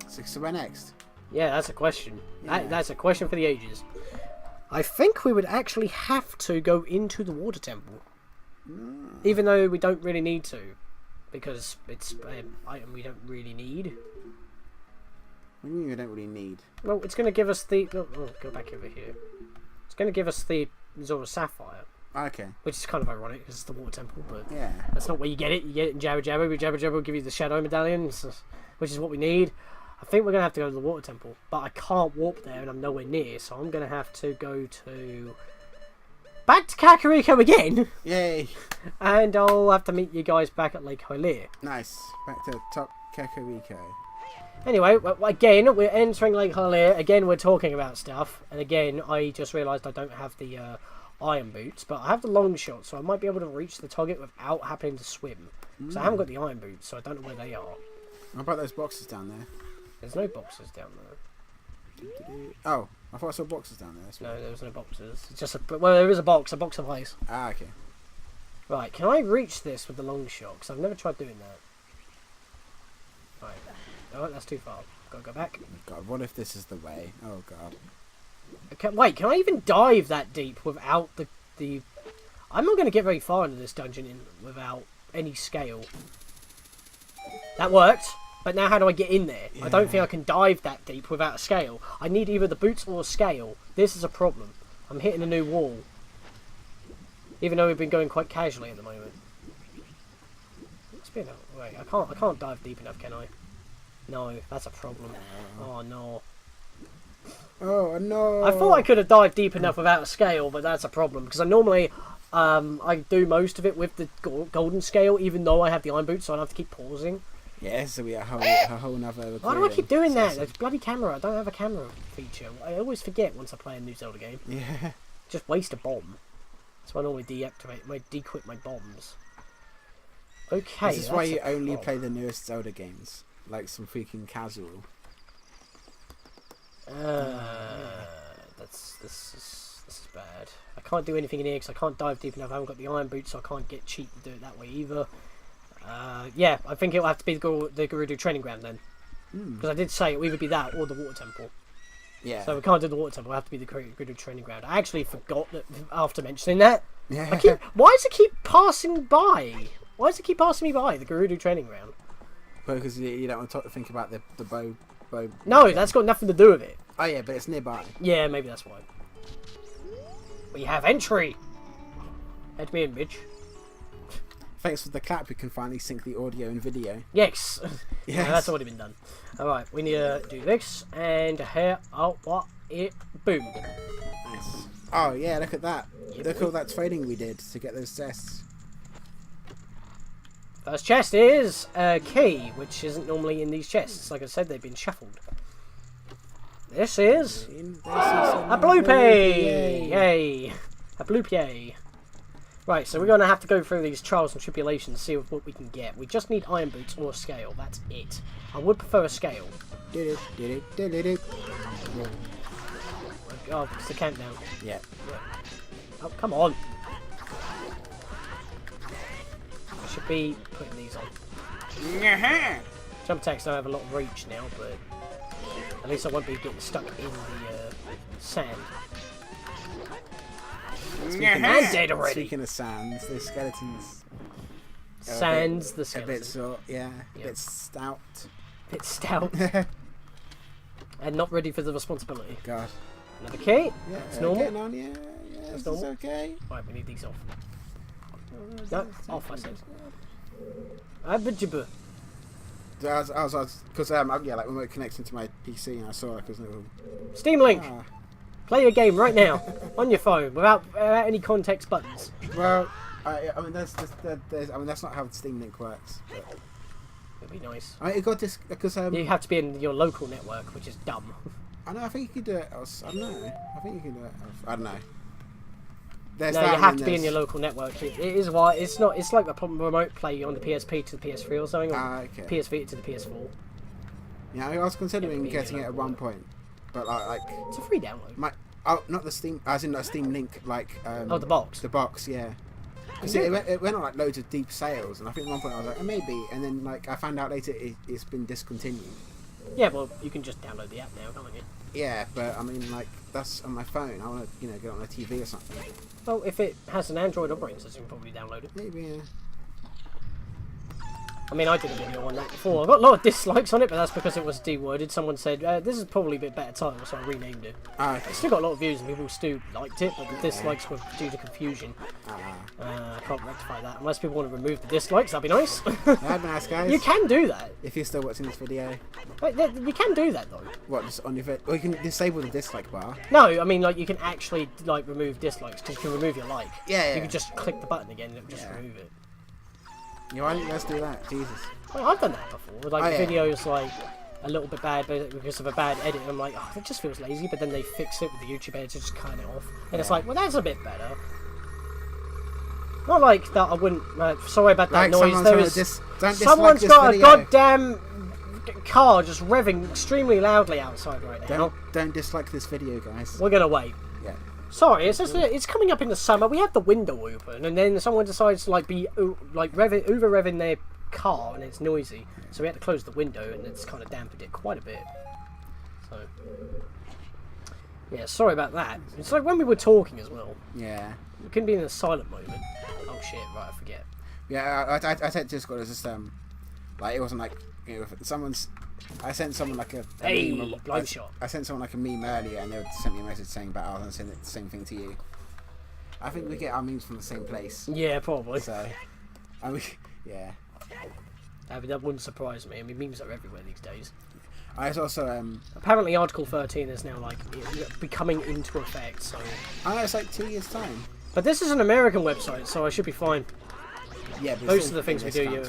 So where next? Yeah, that's a question. Yeah. That's a question for the ages. I think we would actually have to go into the water temple. Even though we don't really need to. Because it's an item we don't really need. What do you mean we don't really need? Well, it's going to give us the... Oh, go back over here. It's going to give us the Zora Sapphire. Okay. Which is kind of ironic because it's the water temple, but yeah, that's not where you get it. You get it in Jabba Jabba. Jabba Jabba will give you the Shadow Medallion, which is what we need. I think we're going to have to go to the water temple, but I can't warp there and I'm nowhere near, so I'm going to have to go to... Back to Kakariko again! Yay! And I'll have to meet you guys back at Lake Hylia. Nice. Back to top Kakariko. Anyway, again, we're entering Lake Hylia. Again, we're talking about stuff. And again, I just realised I don't have the iron boots, but I have the long shot, so I might be able to reach the target without having to swim. Because I haven't got the iron boots, so I don't know where they are. How about those boxes down there? There's no boxes down there. Oh, I thought I saw boxes down there. That's No, there was no boxes. It's just well, there is a box of ice. Ah, okay. Right, can I reach this with the long shot? Because I've never tried doing that. Right. Oh, that's too far. Gotta go back. God, what if this is the way? Oh, God. Wait, can I even dive that deep without the... I'm not going to get very far into this dungeon without any scale. That worked. But now how do I get in there? Yeah. I don't think I can dive that deep without a scale. I need either the boots or a scale. This is a problem. I'm hitting a new wall. Even though we've been going quite casually at the moment. Wait, I can't dive deep enough, can I? No, that's a problem. Oh no. Oh no. I thought I could have dived deep enough without a scale, but that's a problem. Because I normally I do most of it with the golden scale, even though I have the iron boots, so I don't have to keep pausing. Yeah, so we are a whole nother... Why do I keep doing that? There's bloody camera. I don't have a camera feature. I always forget once I play a new Zelda game. Yeah. Just waste a bomb. That's why I normally dequit my bombs. Okay, this is why you only play the newest Zelda games. Like some freaking casual. This is bad. I can't do anything in here because I can't dive deep enough. I haven't got the iron boots, so I can't get cheap to do it that way either. Yeah, I think it'll have to be the Gerudo training ground then. Because I did say it will either be that or the water temple. Yeah. So we can't do the water temple, it'll have to be the Gerudo training ground. I actually forgot that after mentioning that. Yeah. Why does it keep passing by? Why does it keep passing me by, the Gerudo training ground? Because you don't want to think about the bow. No, that's got nothing to do with it. Oh yeah, but it's nearby. Yeah, maybe that's why. We have entry! Let me in, bitch. Thanks for the clap, we can finally sync the audio and video. Yes. Yes. Yeah, that's already been done. Alright, we need to do this, and here, boom. Nice. Oh yeah, look at that. Yeah, look at all that trading we did to get those chests. First chest is a key, which isn't normally in these chests. Like I said, they've been shuffled. This is a bloopy! Yay! A bloopy. Right, so we're going to have to go through these trials and tribulations to see what we can get. We just need iron boots or a scale. That's it. I would prefer a scale. Oh, it's the countdown. Yeah. Oh, come on. I should be putting these on. Jump attacks don't have a lot of reach now, but at least I won't be getting stuck in the sand. And dead already. Speaking of sands, the skeletons. Sands, the skeletons. A bit stout. Bit stout. And not ready for the responsibility. God. Another key. Yeah, it's normal. Getting on, yeah, it's okay. Right, we need these off. No, off, I said. Abajibba. Because yeah, like when we were connecting to my PC and I saw it because Steam Link. Play your game right now on your phone without any context buttons. Well, I mean that's not how Steam Link works. But it'd be nice. I mean, it got this because you have to be in your local network, which is dumb. I know. I think you can do it. I don't know. I think you can do it. I don't know. No, you have to be in your local network. It is why it's not. It's like the remote play on the PSP to the PS3 or something, or okay. PS Vita to the PS4. Yeah, I was considering getting it at one point, but like it's a free download. Not the Steam, as in the Steam Link, like the box. The box, yeah. Because it went on like loads of deep sales, and I think at one point I was like, maybe, and then like I found out later it's been discontinued. Yeah, well, you can just download the app now, can't you? Yeah, but I mean, like, that's on my phone. I want to, you know, get it on a TV or something. Well, if it has an Android operating system, you can probably download it. Maybe, yeah. I mean, I did a video on that before. I got a lot of dislikes on it, but that's because it was de-worded. Someone said, this is probably a bit better title, so I renamed it. Ah, okay. It still got a lot of views, and people still liked it, but the dislikes were due to confusion. I can't rectify that. Unless people want to remove the dislikes, that'd be nice. That'd be nice, guys. You can do that. If you're still watching this video. Wait, you can do that, though. What, just on your vid? Or you can disable the dislike bar. No, I mean, like, you can actually, like, remove dislikes, because you can remove your like. Yeah. You can just click the button again, and it'll just remove it. Yeah, why don't you guys do that? Jesus. Well, I've done that before. Like, videos, like, a little bit bad because of a bad edit. I'm like, oh, it just feels lazy, but then they fix it with the YouTube editor, just cut it off. And it's like, well, that's a bit better. Not like that, I wouldn't... sorry about that noise. There is... Someone's got a goddamn car just revving extremely loudly outside right now. Don't dislike this video, guys. We're going to wait. Yeah. Sorry, it's coming up in the summer. We have the window open, and then someone decides to, like, be, like, over-revving their car, and it's noisy. So we had to close the window, and it's kind of dampened it quite a bit. So... yeah, sorry about that. It's like when we were talking as well. Yeah. It couldn't be in a silent moment. Oh shit, right, I forget. Yeah, I said Discord, it was just, like, it wasn't like, you know, I sent someone like a meme. Blind shot. I sent someone like a meme earlier, and they sent me a message saying about, I was going to send the same thing to you. I think we get our memes from the same place. Yeah, probably. So, I mean, yeah. That wouldn't surprise me. I mean, memes are everywhere these days. I was also, apparently Article 13 is now, like, becoming into effect, so... I know, it's like 2 years' time. But this is an American website, so I should be fine. Yeah, but most of the things we do,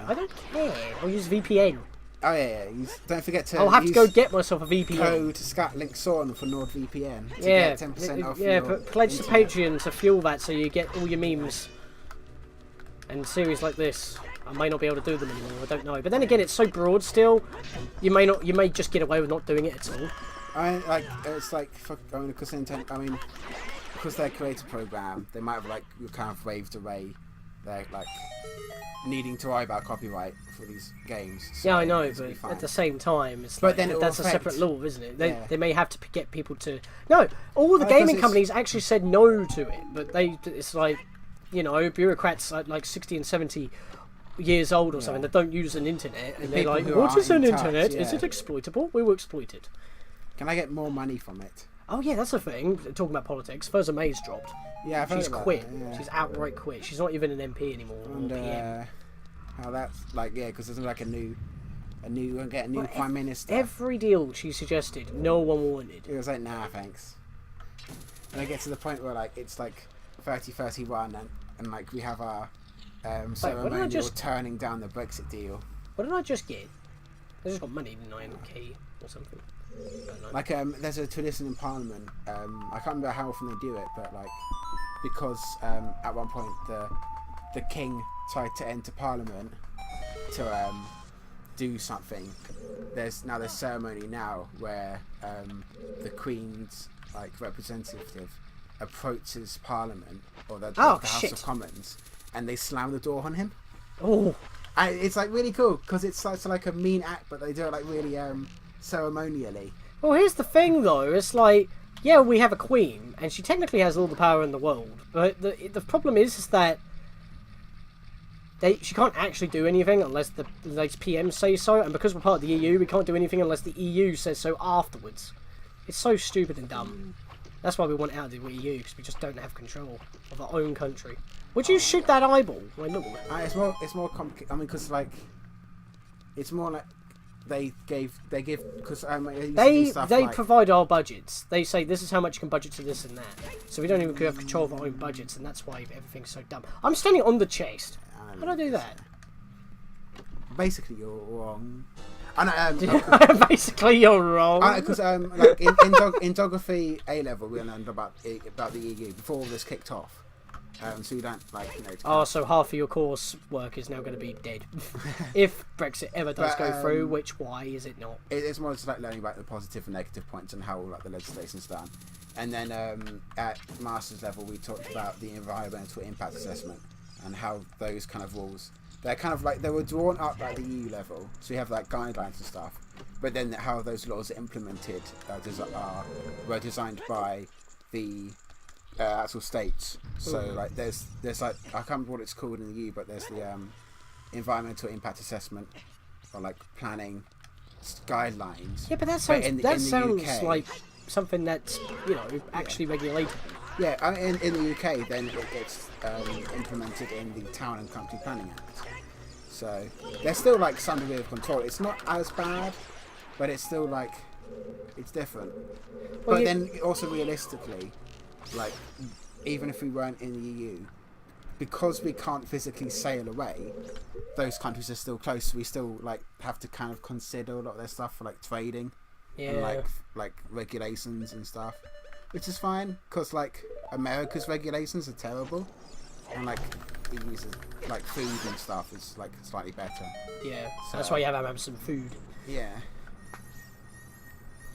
I don't care. I'll use VPN. Oh yeah. Don't forget to. I'll have to go get myself a VPN. Code Scatlink Son for NordVPN to get 10% off. Yeah, but pledge to Patreon to fuel that, so you get all your memes. And series like this, I may not be able to do them anymore. I don't know. But then again, it's so broad still. You may just get away with not doing it at all. It's like because because their creator program, they might have like kind of waved away their like needing to worry about copyright for these games. So yeah, I know, but at the same time, it's like, that's a separate law, isn't it? They may have to get people to... No, all the gaming companies actually said no to it, but it's like, you know, bureaucrats like 60 and 70 years old or something that don't use an internet, and they're like, what is an internet? Is it exploitable? We will exploit it. Can I get more money from it? Oh yeah, that's a thing. Talking about politics, Furza May's dropped. Yeah, she's quit. She's outright quit. She's not even an MP anymore. And how that's like, yeah, because there's like a new prime minister. Every deal she suggested, no one wanted. It was like, nah, thanks. And I get to the point where like it's like 30-31, and like we have our ceremonial turning down the Brexit deal. What did I just get? I just got money, 9k or something. Like there's a tradition in Parliament. I can't remember how often they do it, but like because at one point the King tried to enter Parliament to do something. There's ceremony now where the Queen's like representative approaches Parliament or the House of Commons, and they slam the door on him. Oh, and it's like really cool because it's like a mean act, but they do it like really ceremonially. Well, here's the thing though, it's like, yeah, we have a queen and she technically has all the power in the world, but the problem is that she can't actually do anything unless the PM say so, and because we're part of the EU, we can't do anything unless the EU says so afterwards. It's so stupid and dumb. That's why we want out of the EU, because we just don't have control of our own country. Would you shoot that eyeball? My lord. It's more complicated. I mean, because like it's more like they give because they provide our budgets. They say this is how much you can budget to this and that. So we don't even have control of our own budgets, and that's why everything's so dumb. I'm standing on the chest. How do I do that? Basically, you're wrong. Basically, you're wrong. Because like in geography A level, we learned about the EU before all this kicked off. So you don't so half of your coursework is now going to be dead if Brexit ever does go through. Why is it not? It's more just like learning about the positive and negative points and how like the legislation's done. And then at master's level, we talked about the environmental impact assessment and how those kind of rules, they're kind of like they were drawn up at the EU level. So you have like guidelines and stuff, but then how those laws are implemented were designed by the actual states. So like there's like, I can't remember what it's called in the EU, but there's the environmental impact assessment, or like planning guidelines. Yeah, but that sounds in the UK, like something that's actually regulated. Yeah, in the UK, then it gets implemented in the Town and Country Planning Act. So there's still like some degree of control. It's not as bad, but it's still like, it's different. Well, but then also realistically, like, even if we weren't in the EU, because we can't physically sail away, those countries are still close. We still like have to kind of consider a lot of their stuff for like trading, and like regulations and stuff, which is fine, because like America's regulations are terrible, and like EU's like food and stuff is like slightly better. Yeah, so that's why you have Amazon food. Yeah,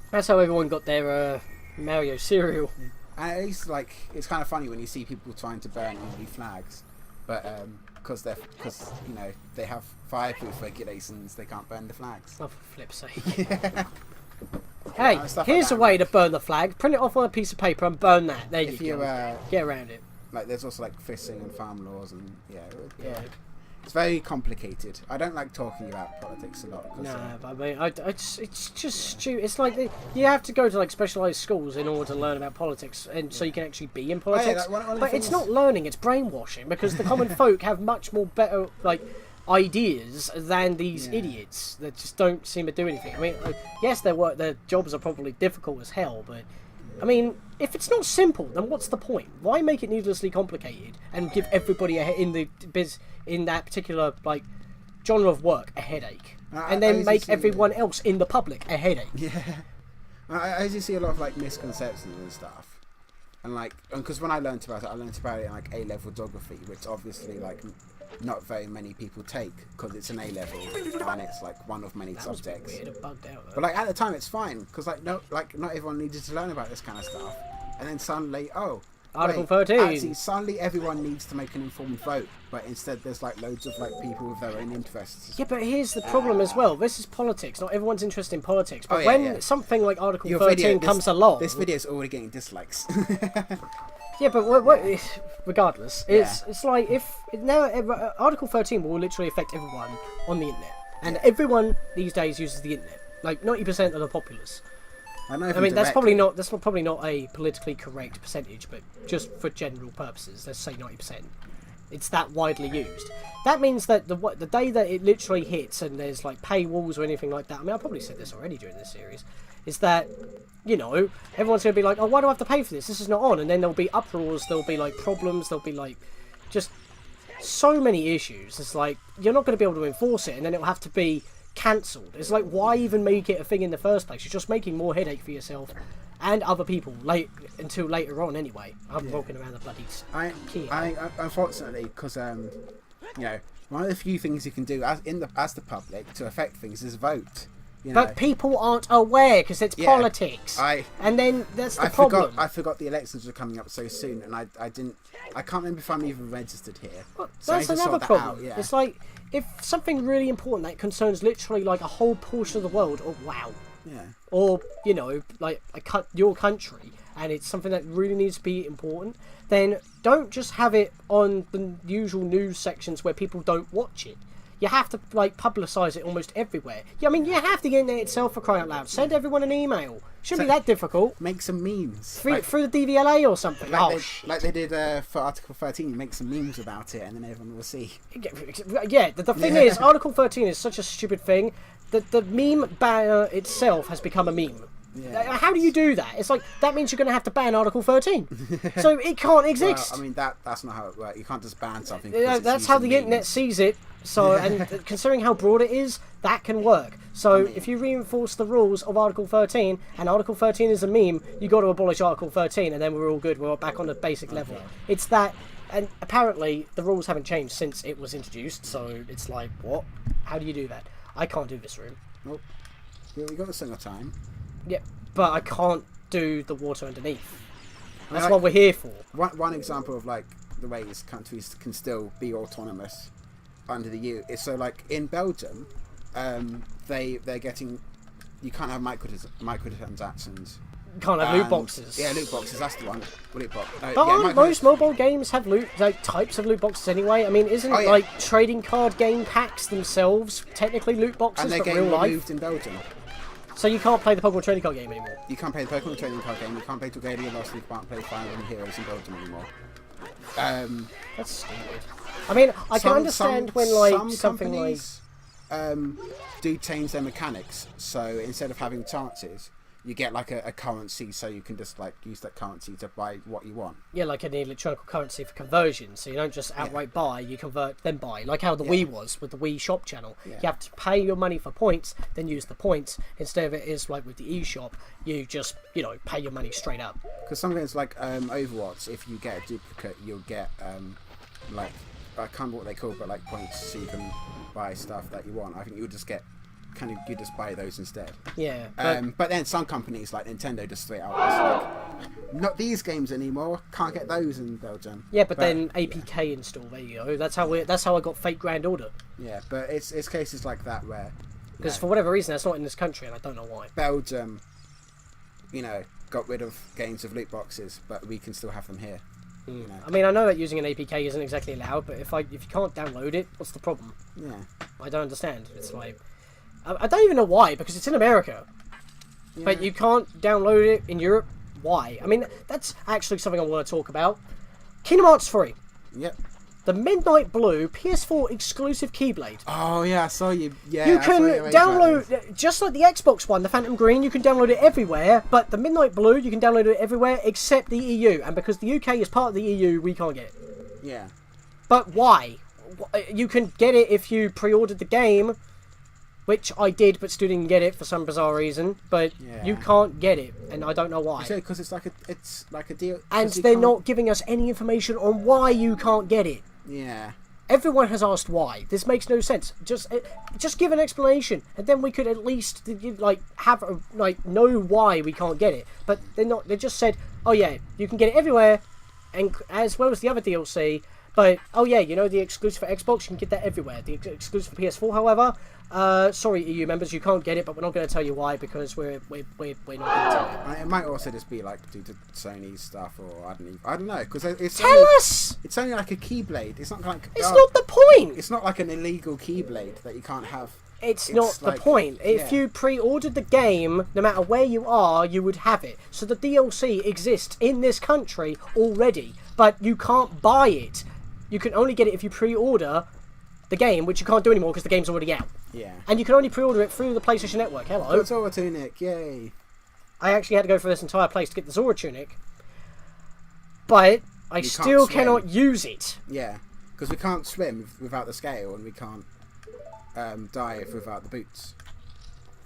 that's how everyone got their Mario cereal. And at least like it's kind of funny when you see people trying to burn EU flags, but because they have fireproof regulations, they can't burn the flags. Oh, for flip's sake! Hey, here's a way to burn the flag. Print it off on a piece of paper and burn that. There you go. Get around it. Like there's also like fishing and farm laws and yeah. It's very complicated. I don't like talking about politics a lot. No, but I mean, it's just stupid. It's like you have to go to like specialised schools in order to learn about politics, and so you can actually be in politics. Oh, yeah, but it's not learning; it's brainwashing, because the common folk have much more better like ideas than these idiots that just don't seem to do anything. I mean, yes, their jobs are probably difficult as hell, but I mean, if it's not simple, then what's the point? Why make it needlessly complicated and give everybody in that particular like genre of work a headache, and then make everyone else in the public a headache? Yeah, I just see a lot of like misconceptions and stuff, and like because when I learned about it in like A-level geography, which obviously like not very many people take because it's an A-level and it's like one of many subjects. Weird, it bugged out, but like at the time it's fine, because like not everyone needed to learn about this kind of stuff, and then suddenly Article 13. Actually, suddenly everyone needs to make an informed vote, but instead there's like loads of like people with their own interests. Yeah, but here's the problem as well. This is politics. Not everyone's interested in politics. But when something like Article 13 comes along, this video is already getting dislikes. Yeah, but regardless, it's like if now Article 13 will literally affect everyone on the internet, and everyone these days uses the internet. Like 90% of the populace. I mean, that's probably not a politically correct percentage, but just for general purposes, let's say 90%. It's that widely used. That means that the day that it literally hits and there's like paywalls or anything like that. I mean, I probably said this already during this series. Is that everyone's going to be like, oh, why do I have to pay for this? This is not on. And then there'll be uproars. There'll be like problems. There'll be like just so many issues. It's like you're not going to be able to enforce it, and then it'll have to be cancelled. It's like, why even make it a thing in the first place? You're just making more headache for yourself and other people until later on anyway. I'm walking around the bloody key. Unfortunately, because one of the few things you can do as the public to affect things is vote. But people aren't aware because it's politics. And then that's the problem. I forgot the elections were coming up so soon, and I can't remember if I'm even registered here. Well, so that's another problem. It's like if something really important that concerns literally like a whole portion of the world, or like your country, and it's something that really needs to be important, then don't just have it on the usual news sections where people don't watch it. You have to like publicise it almost everywhere. Yeah, I mean, you have the internet itself, for crying out loud. Send everyone an email. Shouldn't be that difficult. Make some memes through the DVLA or something. Like they did for Article 13. Make some memes about it, and then everyone will see. Yeah, the thing is, Article 13 is such a stupid thing that the meme banner itself has become a meme. Yeah. How do you do that? It's like, that means you're going to have to ban Article 13. So it can't exist. Well, I mean, that's not how it works. You can't just ban something. That's how the internet sees it. So, and considering how broad it is, that can work. So, if you reinforce the rules of Article 13, and Article 13 is a meme, you got to abolish Article 13, and then we're all good. We're back on the basic level. It's that, and apparently the rules haven't changed since it was introduced. So it's like, what? How do you do that? I can't do this room. Nope. We got the single time. Yeah, but I can't do the water underneath. That's what we're here for. One example of like the ways countries can still be autonomous under the EU is, so like in Belgium, they're getting you can't have microtransactions. You can't have loot boxes. Yeah, loot boxes. That's the one. Loot box. But aren't most mobile games have types of loot boxes anyway? I mean, isn't like trading card game packs themselves technically loot boxes and for they're real getting life? removed in Belgium. So you can't play the Pokemon trading card game anymore. You can't play the Pokemon trading card game. You can't play Togelia Lost. You can't play Fire Emblem Heroes in Belgium anymore. That's stupid. I mean, I can understand when like some something like do change their mechanics. So instead of having chances, you get like a currency, so you can just like use that currency to buy what you want. Yeah, like an electronic currency for conversion. So you don't just outright buy, you convert, then buy. Like how the Wii was with the Wii Shop channel. Yeah. You have to pay your money for points, then use the points. Instead of it is like with the eShop, you just, you know, pay your money straight up. Because some games like Overwatch, if you get a duplicate, you'll get like, I can't remember what they call, but like points so you can buy stuff that you want. I think you would just get you just buy those instead. Yeah. But then some companies like Nintendo just straight out it's like, not these games anymore. Can't get those in Belgium. Yeah, but then APK install. There you go. That's how I got Fate Grand Order. Yeah, but it's cases like that where because for whatever reason that's not in this country, and I don't know why. Belgium, you know, got rid of games with loot boxes, but we can still have them here. You know. I mean, I know that using an APK isn't exactly allowed, but if you can't download it, what's the problem? Yeah. I don't understand. It's like I don't even know why, because it's in America. Yeah. But you can't download it in Europe. Why? I mean, that's actually something I want to talk about. Kingdom Hearts 3. Yep. The Midnight Blue PS4 exclusive Keyblade. Oh yeah, I saw you. Yeah, you can download just like the Xbox one, the Phantom Green. You can download it everywhere, but the Midnight Blue you can download it everywhere except the EU. And because the UK is part of the EU, we can't get it. Yeah. But why? You can get it if you pre-ordered the game, which I did, but still didn't get it for some bizarre reason. But you can't get it, and I don't know why. Because it's like a deal. And they're not giving us any information on why you can't get it. Yeah. Everyone has asked why. This makes no sense. Just give an explanation, and then we could at least know why we can't get it. But they're not. They just said, oh yeah, you can get it everywhere, and as well as the other DLC. But oh yeah, you know the exclusive for Xbox, you can get that everywhere. The exclusive for PS4, however, sorry EU members, you can't get it. But we're not going to tell you why because we're not going to tell you. It might also just be like due to Sony's stuff, or I don't know, because it's us. It's only like a Keyblade. It's not like it's not the point. It's not like an illegal Keyblade that you can't have. It's not like, the point. If you pre-ordered the game, no matter where you are, you would have it. So the DLC exists in this country already, but you can't buy it. You can only get it if you pre-order the game, which you can't do anymore because the game's already out. Yeah. And you can only pre-order it through the PlayStation Network. Hello. Zora Tunic, yay. I actually had to go through this entire place to get the Zora Tunic, but I still cannot use it. Yeah, because we can't swim without the scale, and we can't dive without the boots.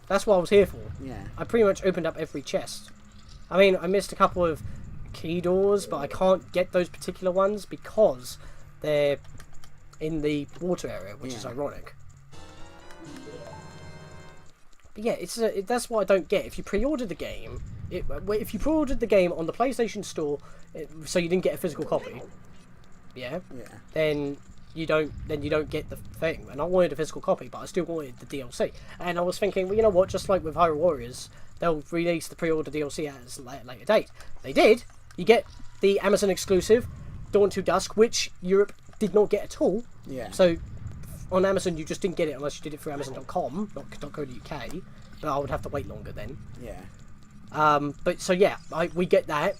That's what I was here for. Yeah. I pretty much opened up every chest. I mean, I missed a couple of key doors, but I can't get those particular ones because they're in the water area, which is ironic. But yeah, that's what I don't get. If you pre-ordered the game, if you pre-ordered the game on the PlayStation Store, so you didn't get a physical copy, then you don't get the thing. And I wanted a physical copy, but I still wanted the DLC. And I was thinking, well, you know what? Just like with Hyrule Warriors, they'll release the pre-order DLC at a later date. They did. You get the Amazon exclusive Dawn to Dusk, which Europe did not get at all. Yeah. So on Amazon, you just didn't get it unless you did it through Amazon.com, not .co.uk. But I would have to wait longer then. Yeah. But so yeah, we get that.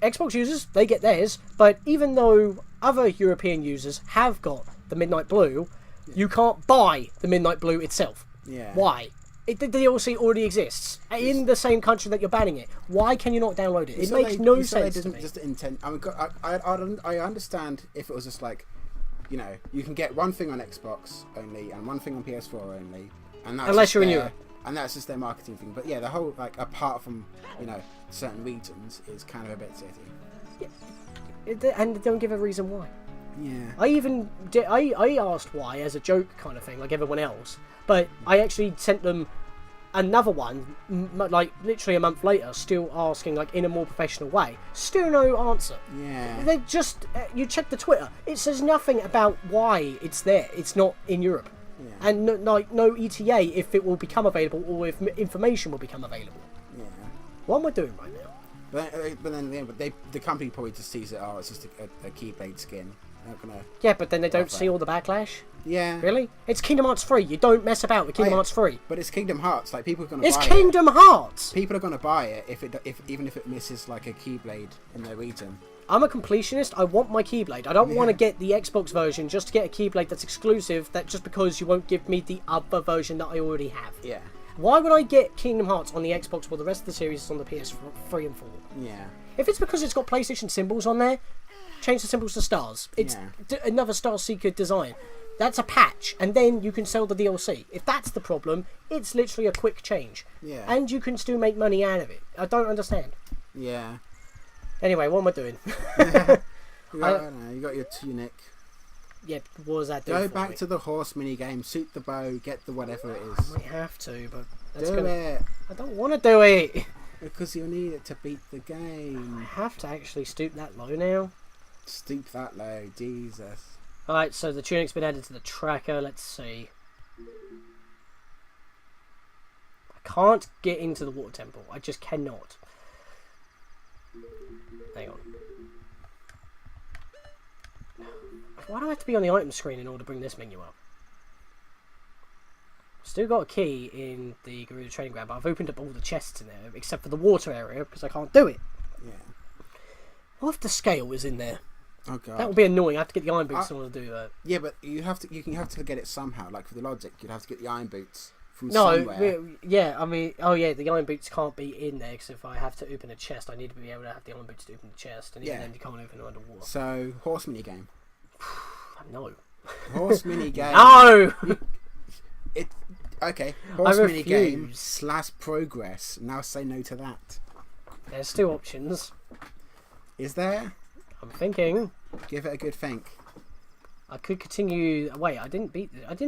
Xbox users, they get theirs. But even though other European users have got the Midnight Blue, you can't buy the Midnight Blue itself. Yeah. Why? The DLC already exists in the same country that you're banning it. Why can you not download it? It makes no sense to me. Just intend. I mean, I understand if it was just like, you know, you can get one thing on Xbox only and one thing on PS4 only, and that's unless you're in Europe, and that's just their marketing thing. But yeah, the whole like apart from certain regions is kind of a bit silly. Yeah. And they don't give a reason why. Yeah. I asked why as a joke kind of thing, like everyone else. But I actually sent them another one, like literally a month later, still asking like in a more professional way. Still no answer. Yeah. They just you check the Twitter. It says nothing about why it's there. It's not in Europe. Yeah. And no ETA if it will become available or if information will become available. Yeah. What am I doing right now? But then the company probably just sees it. Oh, it's just a Keyblade skin. They're not gonna. Yeah, but then they don't see all the backlash. Yeah. Really? It's Kingdom Hearts 3. You don't mess about with Kingdom Hearts 3. But it's Kingdom Hearts. Like people are gonna. It's buy Kingdom Hearts. People are gonna buy it even if it misses like a Keyblade in their region. I'm a completionist. I want my Keyblade. I don't want to get the Xbox version just to get a Keyblade that's exclusive. That just because you won't give me the other version that I already have. Yeah. Why would I get Kingdom Hearts on the Xbox while the rest of the series is on the PS3 and 4? Yeah. If it's because it's got PlayStation symbols on there, change the symbols to stars. It's another Star Seeker design. That's a patch, and then you can sell the DLC. If that's the problem, it's literally a quick change. Yeah. And you can still make money out of it. I don't understand. Yeah. Anyway, what am I doing? You got your tunic. Yeah, what was that doing? Go back to the horse mini game. Shoot the bow. Get the whatever it is. I might have to, but that's Do it. I don't want to do it. Because you'll need it to beat the game. I have to actually stoop that low now. Stoop that low, Jesus. Alright, so the tunic's been added to the tracker. Let's see. I can't get into the water temple. I just cannot. Hang on. Why do I have to be on the item screen in order to bring this menu up? Still got a key in the Gerudo training ground, but I've opened up all the chests in there, except for the water area, because I can't do it. Yeah. What if the scale is in there? Oh god. That would be annoying. I have to get the iron boots in order to do that. Yeah, but you have to get it somehow. Like for the logic, you'd have to get the iron boots from somewhere. Yeah, I mean, oh yeah, the iron boots can't be in there, because if I have to open a chest, I need to be able to have the iron boots to open the chest, and even then you can't open it underwater. So, horse mini game. No. Horse mini game. No! Okay, horse mini game / progress. Now say no to that. There's two options. Is there? I'm thinking. Give it a good think. I could continue. Wait, I didn't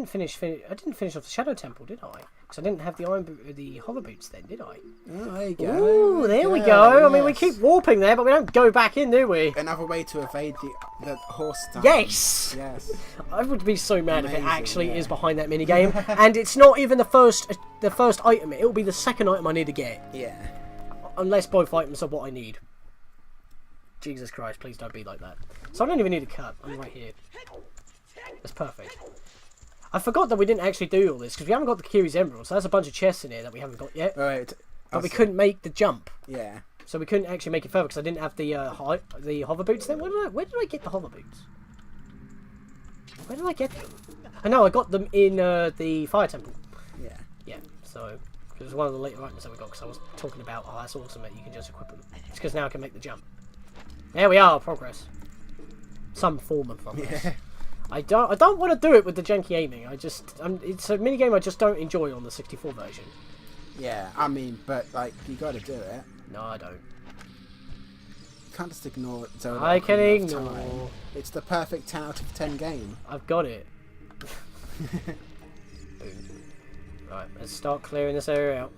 finish off the Shadow Temple, did I? Because I didn't have the hover boots then, did I? Oh, there you go. Ooh, there we go. Yes. I mean, we keep warping there, but we don't go back in, do we? Another way to evade the horse stuff. Yes. Yes. I would be so mad if it actually is behind that mini game, and it's not even the first item. It will be the second item I need to get. Yeah. Unless both items are what I need. Jesus Christ, please don't be like that. So I don't even need a cut. I'm right here. That's perfect. I forgot that we didn't actually do all this because we haven't got the Kiri's Emerald, so there's a bunch of chests in here that we haven't got yet. Right. But we couldn't make the jump. Yeah. So we couldn't actually make it further because I didn't have the hover boots then. Where did I get the hover boots? Where did I get them? I know I got them in the Fire Temple. Yeah. Yeah, so it was one of the later items that we got because I was talking about, oh, that's awesome that you can just equip them. It's because now I can make the jump. There we are, progress. Some form of progress. Yeah. I don't want to do it with the janky aiming. It's a minigame I just don't enjoy on the 64 version. Yeah, I mean, but like you got to do it. No, I don't. You can't just ignore Zelda. I can Ocarina of ignore. Time. It's the perfect 10 out of 10 game. I've got it. Boom. Right, let's start clearing this area out.